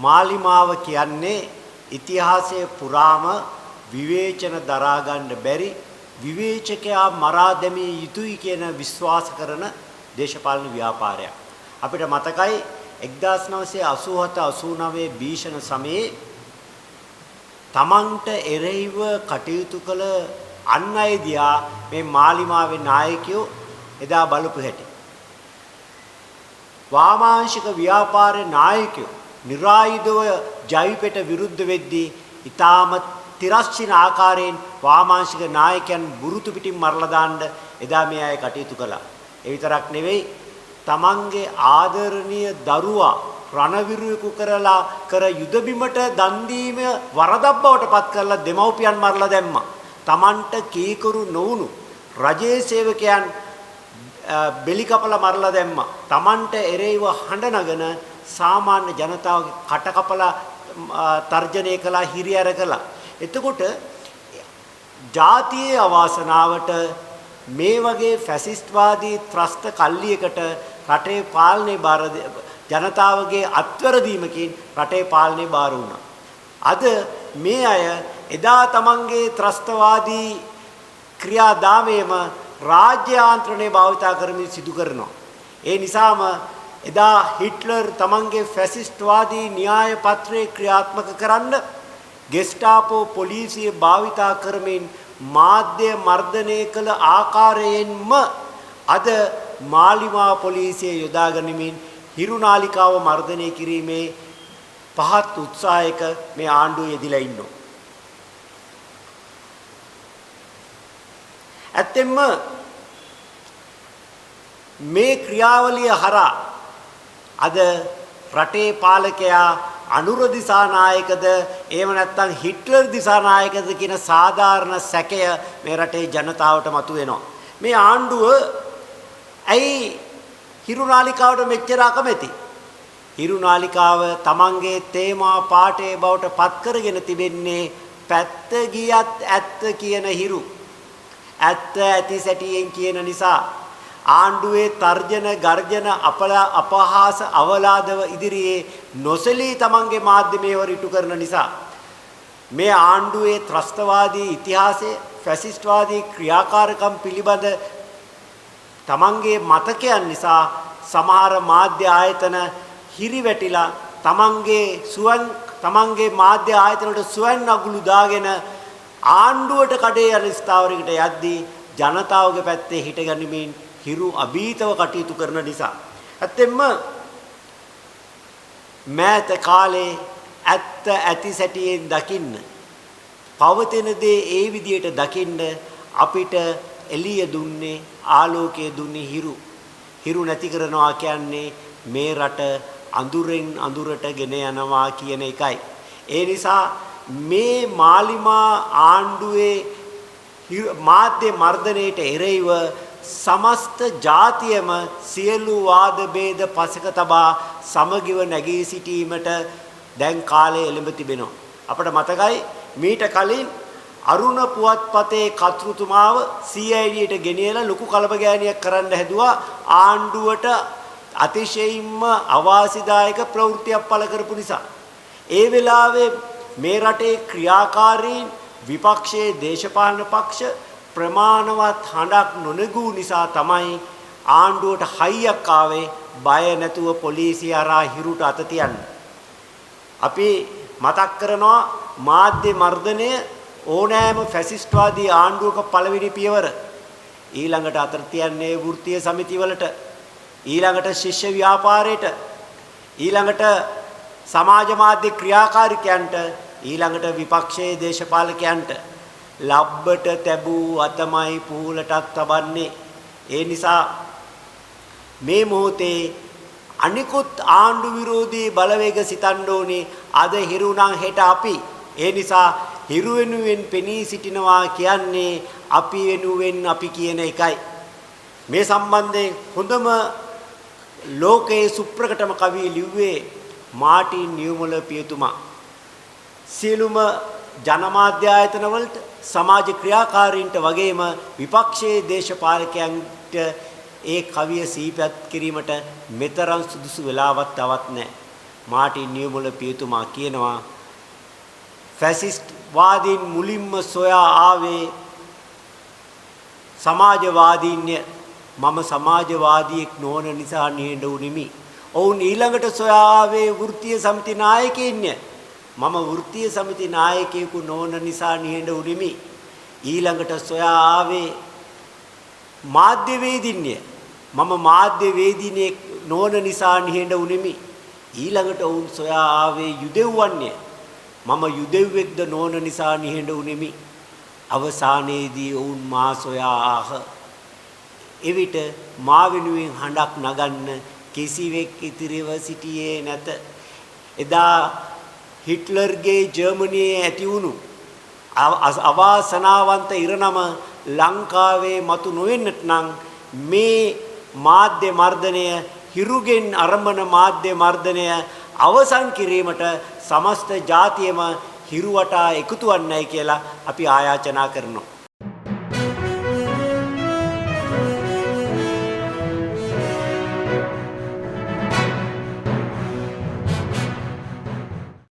මාලිමාව කියන්නේ ඉතිහාසයේ පුරාම විවේචන දරා ගන්න බැරි විවේචකයා මරා දැමිය යුතුයි කියන විශ්වාස කරන දේශපාලන ව්‍යාපාරයක්. අපිට මතකයි 1987-89 භීෂණ සමයේ තමන්ට එරෙහිව කටයුතු කළ අන් අය දිහා මේ මාලිමාවේ නායකයෝ එදා බලපු හැටි. වාමාංශික ව්‍යාපාරේ නායකයෝ નિરાයුධව ජෛපයට විරුද්ධ වෙද්දී ඊටාම තිරස්චින ආකාරයෙන් වාමාංශික නායකයන් බුරුතු පිටින් මරලා දාන්න එදා මේ අය කටයුතු කළා. ඒ විතරක් නෙවෙයි තමන්ගේ ආදරණීය දරුවා රණවිරුවෙකු කරලා කර යුද බිමට දන් දීම වරදක් බවට පත් කරලා දෙමව්පියන් මරලා දැම්මා. තමන්ට කීකරු නොවුණු රජයේ සේවකයන් බෙලි කපලා මරලා දැම්මා. තමන්ට එරෙහිව හඬ නගන සාමාන්‍ය ජනතාවගේ කට කපලා තර්ජනය කළා, හිරිහැර කළා. එතකොට ජාතියේ අවාසනාවට මේ වගේ ෆැසිස්ට්වාදී ත්‍රස්ත කල්ලියකට රටේ පාලනේ බාර ජනතාවගේ අත්වැරදීමකින් රටේ පාලනේ බාර වුණා. අද මේ අය එදා තමන්ගේ ත්‍රස්තවාදී ක්‍රියාදාමයේම රාජ්‍ය ආන්ත්‍රණය භාවිතා කරමින් සිදු කරනවා. ඒ නිසාම එදා හිට්ලර් තමන්ගේ ෆැසිස්ට්වාදී න්‍යාය පත්‍රය ක්‍රියාත්මක කරන්න ගෙස්ටාපෝ පොලිසිය භාවිතා කරමින් මාධ්‍ය මර්ධනය කළ ආකාරයෙන්ම අද මාලිමා පොලිසිය යොදා ගනිමින් හිරුනාලිකාව මර්ධනය කිරීමේ පහත් උත්සාහයක මේ ආණ්ඩුව යෙදිලා ඉන්නවා. ඇත්තෙන්ම මේ ක්‍රියාවලිය හරහා අද රටේ පාලකයා අනුර දිසානායකද එහෙම නැත්නම් හිට්ලර් දිසානායකද කියන සාධාරණ සැකය මේ රටේ ජනතාවට මතුවෙනවා. මේ ආණ්ඩුව ඇයි හිරුනාලිකාවට මෙච්චර අකමැති? හිරුනාලිකාව තමන්ගේ තේමා පාඨයේ බවට පත් කරගෙන තිබෙන්නේ පැත්ත ගියත් ඇත්ත කියන හිරු. ඇත්ත ඇති සැටියෙන් කියන නිසා ආණ්ඩුවේ තර්ජන ගර්ජන අපහාස අවලාදව ඉදිරියේ නොසලී තමන්ගේ මාධ්‍යමේවර ඉටු කරන නිසා මේ ආණ්ඩුවේ ත්‍රස්තවාදී ඉතිහාසයේ ෆැසිස්ට්වාදී ක්‍රියාකාරකම් පිළිබඳ තමන්ගේ මතකයන් නිසා සමහර මාධ්‍ය ආයතන හිරිවැටිලා තමන්ගේ මාධ්‍ය ආයතන වලට සුවන් අගුළු දාගෙන ආණ්ඩුවට කඩේ යන ස්ථාවරයකට යද්දී ජනතාවගේ පැත්තේ හිටගනිමින් හිරු අභීතව කටයුතු කරන නිසා ඇත්තෙන්ම මෑත කාලේ ඇත්ත ඇති සැටියෙන් දකින්න පවතින දේ ඒ විදියට දකින්න අපිට එළිය දුන්නේ ආලෝකයේ දුන්නේ හිරු නැති කරනවා කියන්නේ මේ රට අඳුරෙන් අඳුරට ගෙන යනවා කියන එකයි. ඒ නිසා මේ මාලිමා ආණ්ඩුවේ මාධ්‍ය මර්ධනයට එරෙහිව සමස්ත ජාතියම සියලු වාද ભેද පසක තබා සමගිව නැගී සිටීමට දැන් කාලය එළඹ තිබෙනවා. අපට මතකයි මීට කලින් අරුණ පුවත්පතේ කර්තෘතුමාව CID-ට ගෙනියලා ලොකු කලබගෑනියක් කරන්න හැදුවා ආණ්ඩුවට අතිශයින්ම අවාසිදායක ප්‍රවෘත්තියක් පළ කරපු නිසා. ඒ වෙලාවේ මේ රටේ ක්‍රියාකාරීන් විපක්ෂයේ දේශපාලන පක්ෂ ප්‍රමාණවත් හඬක් නොනගූ නිසා තමයි ආණ්ඩුවට හයියක් ආවේ බය නැතුව පොලිසිය හරහා හිරුට අත තියන්න. අපි මතක් කරනවා මාධ්‍ය මර්ධනය ඕනෑම ෆැසිස්ට්වාදී ආණ්ඩුවක පළවෙනි පියවර. ඊළඟට අතර තියන්නේ වෘත්තීය සමිතිවලට, ඊළඟට ශිෂ්‍ය ව්‍යාපාරයට, ඊළඟට සමාජ මාධ්‍ය ක්‍රියාකාරිකයන්ට, ඊළඟට විපක්ෂයේ දේශපාලකයන්ට ලබ්බට තැබූ අතමයි පූලටත් තබන්නේ. ඒ නිසා මේ මොහොතේ අනිකුත් ආණ්ඩු විරෝධී බලවේග සිතන්න ඕනේ අද හිරුණන් හෙට අපි. ඒ නිසා හිරු වෙනුවෙන් පෙනී සිටිනවා කියන්නේ අපි වෙනුවෙන් අපි කියන එකයි. මේ සම්බන්ධයෙන් හොඳම ලෝකයේ සුප්‍රකටම කවිය ලිව්වේ මාටින් නියුමල පියතුමා. සියලුම ජනමාධ්‍ය ආයතන වලට සමාජ ක්‍රියාකාරීන්ට වගේම විපක්ෂයේ දේශපාලකයන්ට ඒ කවිය සිහිපත් කිරීමට මෙතරම් සුදුසු වෙලාවක් තවත් නැහැ. මාටින් නියමුල පියතුමා කියනවා ෆැසිස්ට් වාදීන් මුලින්ම සොයා ආවේ සමාජවාදීන්ය. මම සමාජවාදියෙක් නොවන නිසා නිහඬ වුනිමි. ඔවුන් ඊළඟට සොයා ආවේ වෘත්තීය සමිති නායකයින්ය. මම වෘත්තීය සමිති නායකයෙකු නොවන නිසා නිහඬ වුනිමි. ඊළඟට සොයා ආවේ මාධ්‍යවේදීන්ය. මම මාධ්‍යවේදීනෙක් නොවන නිසා නිහඬ වුනිමි. ඊළඟට ඔවුන් සොයා ආවේ යුදෙව්වන්ය. මම යුදෙව්වෙක්ද නොවන නිසා නිහඬ වුනිමි. අවසානයේදී ඔවුන් මා සොයා ආහ. එවිට මා වෙනුවෙන් හඬක් නගන්න කිසිවෙක් ඉතිරිව සිටියේ නැත. එදා හිට්ලර්ගේ ජර්මනියේ ඇති වුණු අවාසනාවන්ත ඉරණම ලංකාවේ මතු නොවෙන්නට නම් මේ මාධ්‍ය මර්ධනය හිරුගෙන් අරඹන මාධ්‍ය මර්ධනය අවසන් කිරීමට සමස්ත ජාතියම හිරු වටා එකතු වන්නයි කියලා අපි ආයාචනා කරනවා.